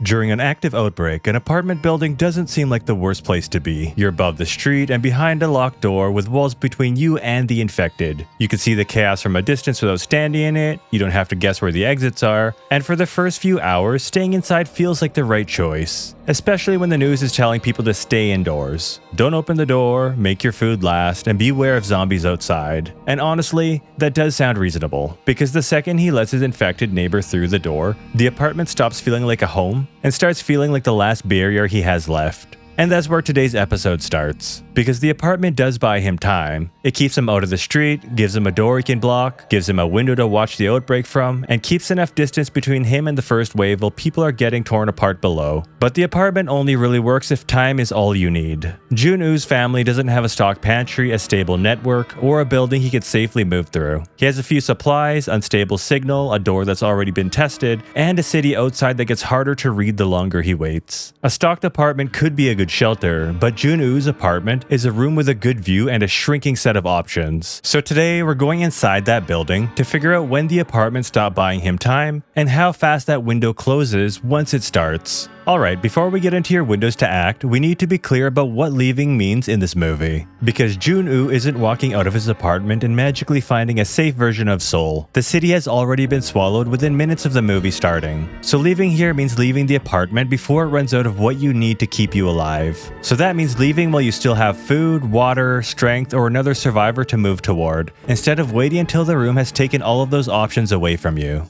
During an active outbreak, an apartment building doesn't seem like the worst place to be. You're above the street and behind a locked door with walls between you and the infected. You can see the chaos from a distance without standing in it, you don't have to guess where the exits are, and for the first few hours, staying inside feels like the right choice. Especially when the news is telling people to stay indoors. Don't open the door, make your food last, and beware of zombies outside. And honestly, that does sound reasonable, because the second he lets his infected neighbor through the door, the apartment stops feeling like a home and starts feeling like the last barrier he has left. And that's where today's episode starts. Because the apartment does buy him time. It keeps him out of the street, gives him a door he can block, gives him a window to watch the outbreak from, and keeps enough distance between him and the first wave while people are getting torn apart below. But the apartment only really works if time is all you need. Joon-woo's family doesn't have a stock pantry, a stable network, or a building he could safely move through. He has a few supplies, unstable signal, a door that's already been tested, and a city outside that gets harder to read the longer he waits. A stocked apartment could be a good shelter, but Joon-woo's apartment is a room with a good view and a shrinking set of options. So today we're going inside that building to figure out when the apartment stopped buying him time and how fast that window closes once it starts. Alright, before we get into your windows to act, we need to be clear about what leaving means in this movie. Because Joon-woo isn't walking out of his apartment and magically finding a safe version of Seoul. The city has already been swallowed within minutes of the movie starting. So leaving here means leaving the apartment before it runs out of what you need to keep you alive. So that means leaving while you still have food, water, strength, or another survivor to move toward, instead of waiting until the room has taken all of those options away from you.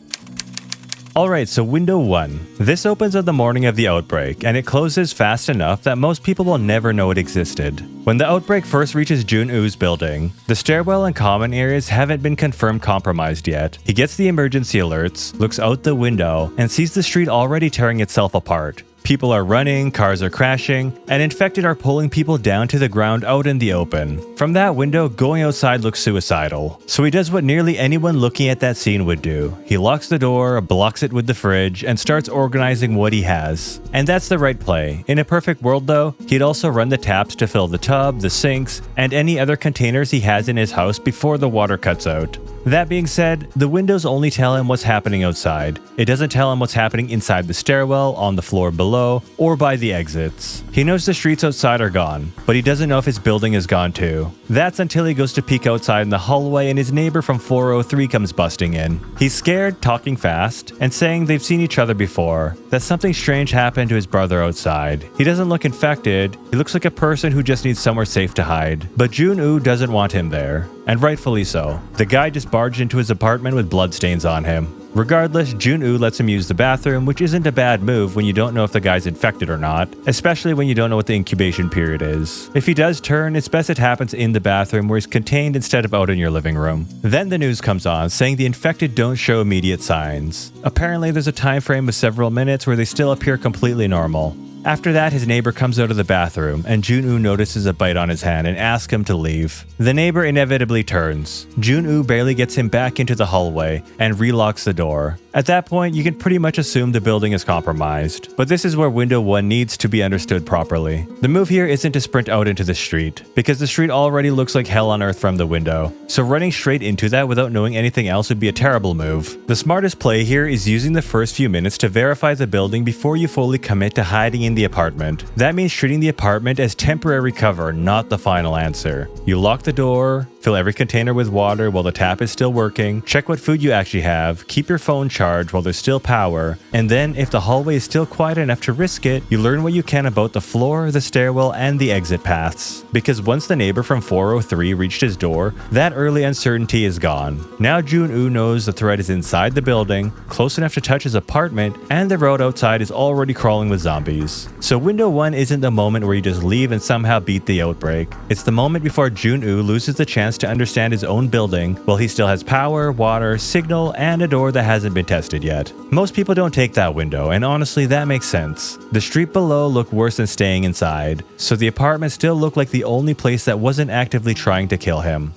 Alright, so window 1. This opens on the morning of the outbreak, and it closes fast enough that most people will never know it existed. When the outbreak first reaches Joon-woo's building, the stairwell and common areas haven't been confirmed compromised yet. He gets the emergency alerts, looks out the window, and sees the street already tearing itself apart. People are running, cars are crashing, and infected are pulling people down to the ground out in the open. From that window, going outside looks suicidal. So he does what nearly anyone looking at that scene would do. He locks the door, blocks it with the fridge, and starts organizing what he has. And that's the right play. In a perfect world though, he'd also run the taps to fill the tub, the sinks, and any other containers he has in his house before the water cuts out. That being said, the windows only tell him what's happening outside. It doesn't tell him what's happening inside the stairwell, on the floor below, or by the exits. He knows the streets outside are gone, but he doesn't know if his building is gone too. That's until he goes to peek outside in the hallway and his neighbor from 403 comes busting in. He's scared, talking fast, and saying they've seen each other before, that something strange happened to his brother outside. He doesn't look infected, he looks like a person who just needs somewhere safe to hide. But Joon-woo doesn't want him there, and rightfully so. The guy just barged into his apartment with bloodstains on him. Regardless, Joon-woo lets him use the bathroom, which isn't a bad move when you don't know if the guy's infected or not, especially when you don't know what the incubation period is. If he does turn, it's best it happens in the bathroom where he's contained instead of out in your living room. Then the news comes on saying the infected don't show immediate signs. Apparently there's a time frame of several minutes where they still appear completely normal. After that, his neighbor comes out of the bathroom, and Joon-woo notices a bite on his hand and asks him to leave. The neighbor inevitably turns. Joon-woo barely gets him back into the hallway and relocks the door. At that point, you can pretty much assume the building is compromised, but this is where window 1 needs to be understood properly. The move here isn't to sprint out into the street, because the street already looks like hell on earth from the window, so running straight into that without knowing anything else would be a terrible move. The smartest play here is using the first few minutes to verify the building before you fully commit to hiding in the apartment. That means treating the apartment as temporary cover, not the final answer. You lock the door, fill every container with water while the tap is still working, check what food you actually have, keep your phone charged while there's still power, and then if the hallway is still quiet enough to risk it, you learn what you can about the floor, the stairwell, and the exit paths. Because once the neighbor from 403 reached his door, that early uncertainty is gone. Now Joon-woo knows the threat is inside the building, close enough to touch his apartment, and the road outside is already crawling with zombies. So window 1 isn't the moment where you just leave and somehow beat the outbreak. It's the moment before Joon-woo loses the chance to understand his own building while he still has power, water, signal, and a door that hasn't been tested yet. Most people don't take that window, and honestly that makes sense. The street below looked worse than staying inside, so the apartment still looked like the only place that wasn't actively trying to kill him.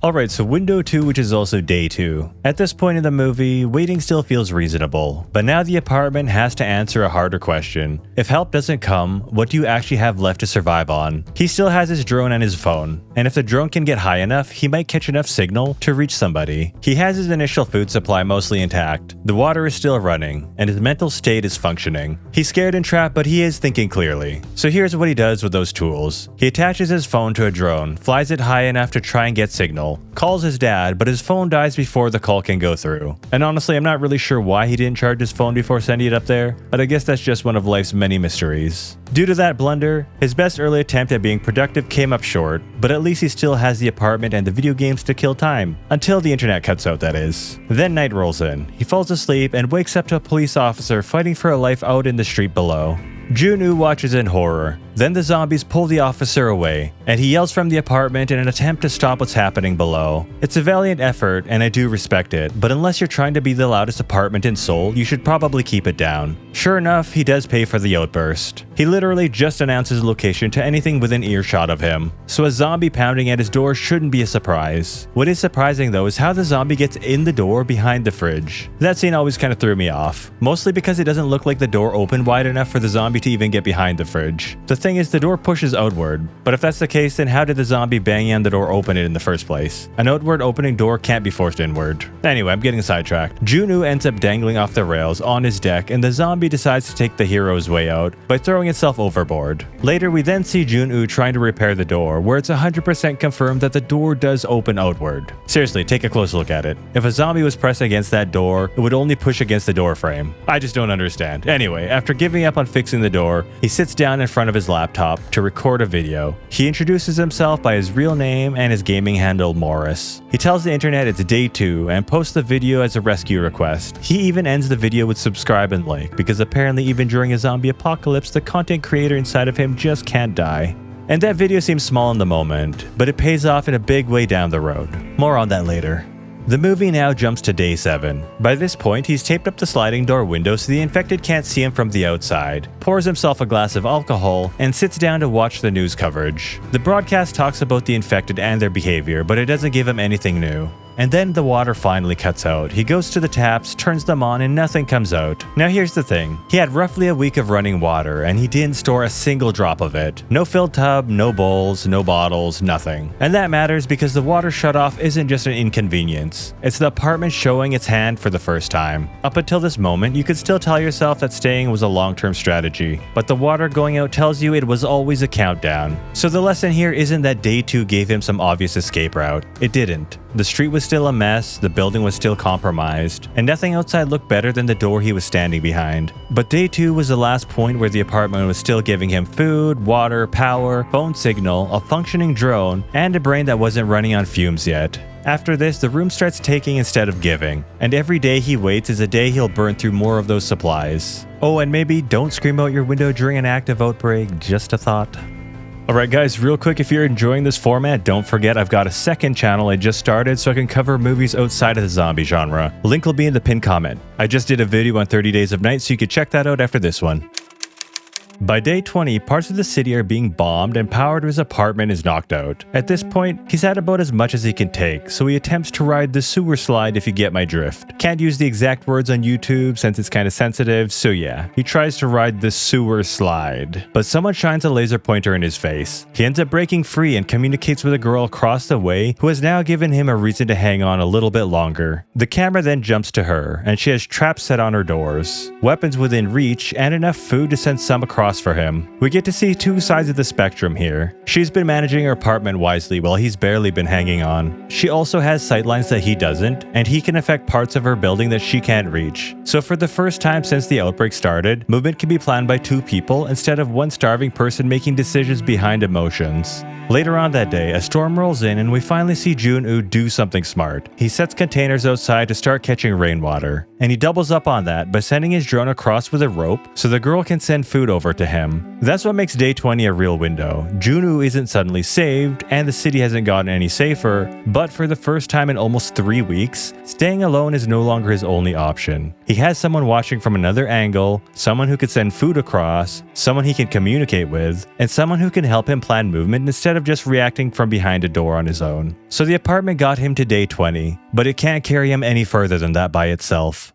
Alright, so window 2, which is also day 2. At this point in the movie, waiting still feels reasonable, but now the apartment has to answer a harder question. If help doesn't come, what do you actually have left to survive on? He still has his drone and his phone, and if the drone can get high enough, he might catch enough signal to reach somebody. He has his initial food supply mostly intact, the water is still running, and his mental state is functioning. He's scared and trapped, but he is thinking clearly. So here's what he does with those tools. He attaches his phone to a drone, flies it high enough to try and get signal, calls his dad, but his phone dies before the call can go through. And honestly, I'm not really sure why he didn't charge his phone before sending it up there, but I guess that's just one of life's many mysteries. Due to that blunder, his best early attempt at being productive came up short, but at least he still has the apartment and the video games to kill time. Until the internet cuts out, that is. Then night rolls in. He falls asleep and wakes up to a police officer fighting for a life out in the street below. Joon-woo watches in horror. Then the zombies pull the officer away, and he yells from the apartment in an attempt to stop what's happening below. It's a valiant effort, and I do respect it, but unless you're trying to be the loudest apartment in Seoul, you should probably keep it down. Sure enough, he does pay for the outburst. He literally just announces location to anything within earshot of him, so a zombie pounding at his door shouldn't be a surprise. What is surprising though is how the zombie gets in the door behind the fridge. That scene always kind of threw me off, mostly because it doesn't look like the door opened wide enough for the zombie to even get behind the fridge. The thing is, the door pushes outward, but if that's the case, then how did the zombie banging on the door open it in the first place? An outward opening door can't be forced inward. Anyway, I'm getting sidetracked. Joon-woo ends up dangling off the rails on his deck, and the zombie decides to take the hero's way out by throwing itself overboard. Later, we then see Joon-woo trying to repair the door, where it's 100% confirmed that the door does open outward. Seriously, take a close look at it. If a zombie was pressed against that door, it would only push against the door frame. I just don't understand. Anyway, after giving up on fixing the door, he sits down in front of his laptop to record a video. He introduces himself by his real name and his gaming handle Morris. He tells the internet it's day 2 and posts the video as a rescue request. He even ends the video with subscribe and like, because apparently even during a zombie apocalypse, the content creator inside of him just can't die. And that video seems small in the moment, but it pays off in a big way down the road. More on that later. The movie now jumps to day 7. By this point, he's taped up the sliding door window so the infected can't see him from the outside, pours himself a glass of alcohol, and sits down to watch the news coverage. The broadcast talks about the infected and their behavior, but it doesn't give him anything new. And then the water finally cuts out. He goes to the taps, turns them on, and nothing comes out. Now here's the thing. He had roughly a week of running water, and he didn't store a single drop of it. No filled tub, no bowls, no bottles, nothing. And that matters because the water shutoff isn't just an inconvenience. It's the apartment showing its hand for the first time. Up until this moment, you could still tell yourself that staying was a long-term strategy, but the water going out tells you it was always a countdown. So the lesson here isn't that day 2 gave him some obvious escape route. It didn't. The street was still a mess, the building was still compromised, and nothing outside looked better than the door he was standing behind. But day 2 was the last point where the apartment was still giving him food, water, power, phone signal, a functioning drone, and a brain that wasn't running on fumes yet. After this, the room starts taking instead of giving, and every day he waits is a day he'll burn through more of those supplies. Oh, and maybe don't scream out your window during an active outbreak, just a thought. Alright guys, real quick, if you're enjoying this format, don't forget I've got a second channel I just started so I can cover movies outside of the zombie genre. Link will be in the pinned comment. I just did a video on 30 Days of Night, so you can check that out after this one. By day 20, parts of the city are being bombed and power to his apartment is knocked out. At this point, he's had about as much as he can take, so he attempts to ride the sewer slide if you get my drift. Can't use the exact words on YouTube since it's kind of sensitive, so yeah, he tries to ride the sewer slide. But someone shines a laser pointer in his face. He ends up breaking free and communicates with a girl across the way who has now given him a reason to hang on a little bit longer. The camera then jumps to her, and she has traps set on her doors, weapons within reach, and enough food to send some across for him. We get to see two sides of the spectrum here. She's been managing her apartment wisely while he's barely been hanging on. She also has sightlines that he doesn't, and he can affect parts of her building that she can't reach. So for the first time since the outbreak started, movement can be planned by two people instead of one starving person making decisions behind emotions. Later on that day, a storm rolls in and we finally see Joon-woo do something smart. He sets containers outside to start catching rainwater. and he doubles up on that by sending his drone across with a rope so the girl can send food over to him. That's what makes day 20 a real window. Joon-woo isn't suddenly saved, and the city hasn't gotten any safer, but for the first time in almost 3 weeks, staying alone is no longer his only option. He has someone watching from another angle, someone who could send food across, someone he can communicate with, and someone who can help him plan movement instead of just reacting from behind a door on his own. So the apartment got him to day 20, but it can't carry him any further than that by itself.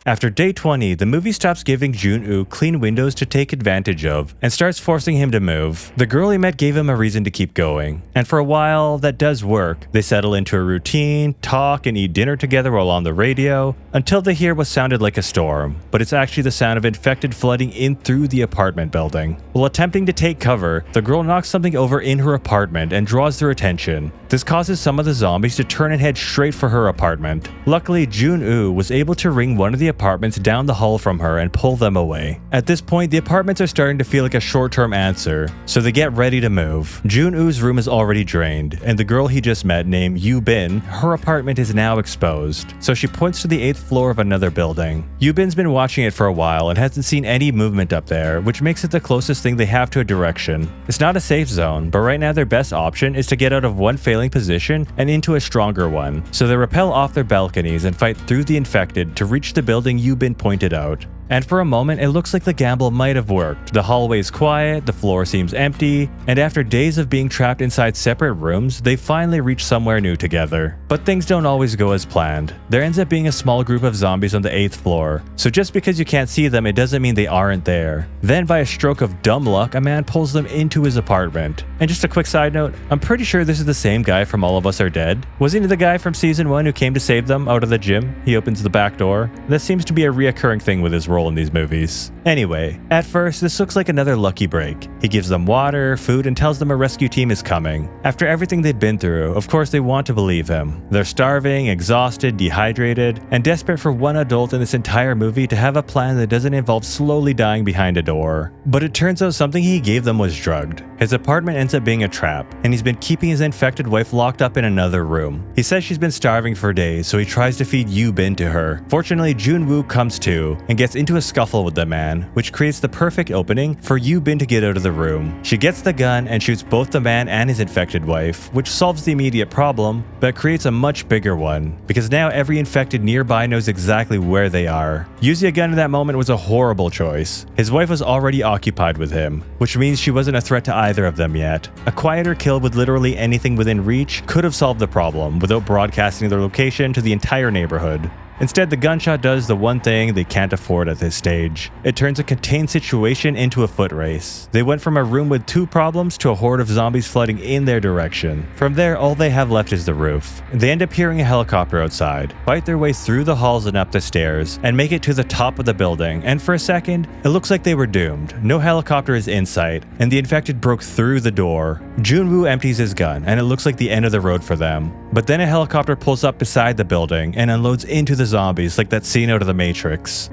After day 20, the movie stops giving Joon-woo clean windows to take advantage of and starts forcing him to move. The girl he met gave him a reason to keep going, and for a while that does work. They settle into a routine, talk and eat dinner together while on the radio, until they hear what sounded like a storm, but it's actually the sound of infected flooding in through the apartment building. While attempting to take cover, the girl knocks something over in her apartment and draws their attention. This causes some of the zombies to turn and head straight for her apartment. Luckily, Joon-woo was able to ring one of the apartments down the hall from her and pull them away. At this point, the apartments are starting to feel like a short-term answer, so they get ready to move. Joon-woo's room is already drained, and the girl he just met named Yoo-bin, her apartment is now exposed, so she points to the 8th floor of another building. Yoo-bin's been watching it for a while and hasn't seen any movement up there, which makes it the closest thing they have to a direction. It's not a safe zone, but right now their best option is to get out of one failing position and into a stronger one, so they rappel off their balconies and fight through the infected to reach the building Yoo-bin pointed out. And for a moment, it looks like the gamble might have worked. The hallway is quiet, the floor seems empty, and after days of being trapped inside separate rooms, they finally reach somewhere new together. But things don't always go as planned. There ends up being a small group of zombies on the 8th floor, so just because you can't see them, it doesn't mean they aren't there. Then by a stroke of dumb luck, a man pulls them into his apartment. And just a quick side note, I'm pretty sure this is the same guy from All of Us Are Dead. Wasn't he the guy from season 1 who came to save them out of the gym? He opens the back door. That seems to be a reoccurring thing with his role in these movies. Anyway, at first, this looks like another lucky break. He gives them water, food, and tells them a rescue team is coming. After everything they've been through, of course they want to believe him. They're starving, exhausted, dehydrated, and desperate for one adult in this entire movie to have a plan that doesn't involve slowly dying behind a door. But it turns out something he gave them was drugged. His apartment ends up being a trap, and he's been keeping his infected wife locked up in another room. He says she's been starving for days, so he tries to feed Yoo-bin to her. Fortunately, Joon-woo comes to and gets into a scuffle with the man, which creates the perfect opening for Yoo-bin to get out of the room. She gets the gun and shoots both the man and his infected wife, which solves the immediate problem, but creates a much bigger one, because now every infected nearby knows exactly where they are. Using a gun in that moment was a horrible choice. His wife was already occupied with him, which means she wasn't a threat to either of them yet. A quieter kill with literally anything within reach could have solved the problem without broadcasting their location to the entire neighborhood. Instead, the gunshot does the one thing they can't afford at this stage. It turns a contained situation into a foot race. They went from a room with 2 problems to a horde of zombies flooding in their direction. From there, all they have left is the roof. They end up hearing a helicopter outside, fight their way through the halls and up the stairs, and make it to the top of the building, and for a second, it looks like they were doomed. No helicopter is in sight, and the infected broke through the door. Joon-woo empties his gun, and it looks like the end of the road for them. But then a helicopter pulls up beside the building and unloads into the zombies like that scene out of The Matrix.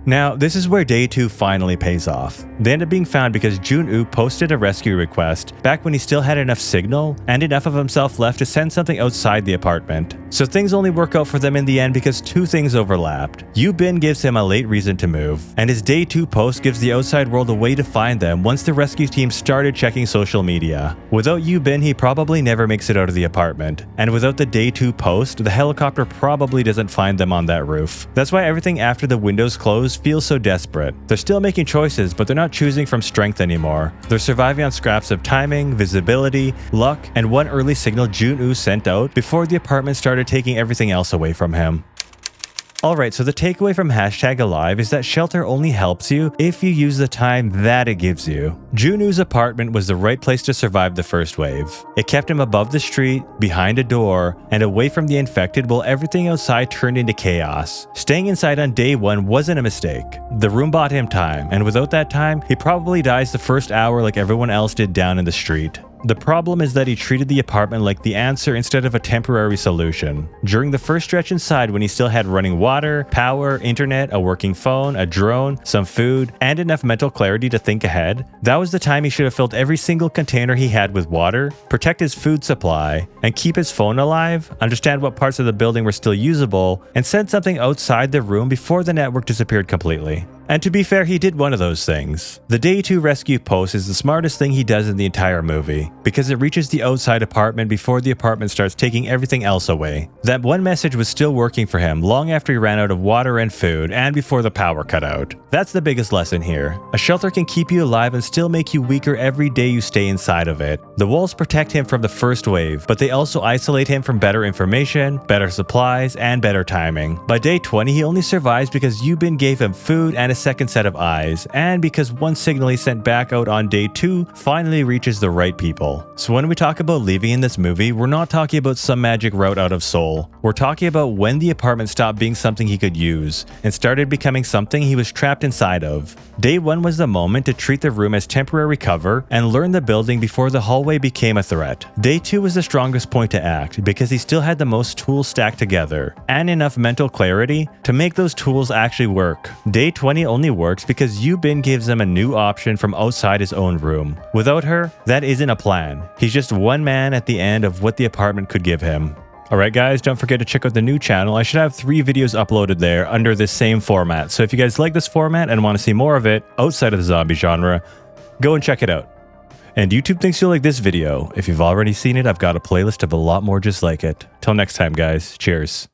Now, this is where day 2 finally pays off. They end up being found because Joon-woo posted a rescue request back when he still had enough signal and enough of himself left to send something outside the apartment. So things only work out for them in the end because 2 things overlapped. Yoo-bin gives him a late reason to move, and his day 2 post gives the outside world a way to find them once the rescue team started checking social media. Without Yoo-bin, he probably never makes it out of the apartment, and without the day 2 post, the helicopter probably doesn't find them on that roof. That's why everything after the windows close feels so desperate. They're still making choices, but they're not choosing from strength anymore. They're surviving on scraps of timing, visibility, luck, and one early signal Joon-woo sent out before the apartment started taking everything else away from him. Alright, so the takeaway from #alive is that shelter only helps you if you use the time that it gives you. Joon-woo's apartment was the right place to survive the first wave. It kept him above the street, behind a door, and away from the infected while everything outside turned into chaos. Staying inside on day 1 wasn't a mistake. The room bought him time, and without that time, he probably dies the first hour like everyone else did down in the street. The problem is that he treated the apartment like the answer instead of a temporary solution. During the first stretch inside, when he still had running water, power, internet, a working phone, a drone, some food, and enough mental clarity to think ahead, that was the time he should have filled every single container he had with water, protect his food supply, and keep his phone alive, understand what parts of the building were still usable, and send something outside the room before the network disappeared completely. And to be fair, he did one of those things. The Day 2 rescue post is the smartest thing he does in the entire movie, because it reaches the outside apartment before the apartment starts taking everything else away. That one message was still working for him long after he ran out of water and food, and before the power cut out. That's the biggest lesson here. A shelter can keep you alive and still make you weaker every day you stay inside of it. The walls protect him from the first wave, but they also isolate him from better information, better supplies, and better timing. By day 20, he only survives because Yoo-bin gave him food and a second set of eyes, and because one signal he sent back out on day 2 finally reaches the right people. So when we talk about leaving in this movie, we're not talking about some magic route out of Seoul. We're talking about when the apartment stopped being something he could use and started becoming something he was trapped inside of. Day 1 was the moment to treat the room as temporary cover and learn the building before the hallway became a threat. Day 2 was the strongest point to act because he still had the most tools stacked together and enough mental clarity to make those tools actually work. Day 20 only works because Yoo-bin gives him a new option from outside his own room. Without her, that isn't a plan. He's just one man at the end of what the apartment could give him. Alright guys, don't forget to check out the new channel. I should have 3 videos uploaded there under this same format. So if you guys like this format and want to see more of it outside of the zombie genre, go and check it out. And YouTube thinks you'll like this video. If you've already seen it, I've got a playlist of a lot more just like it. Till next time guys, cheers.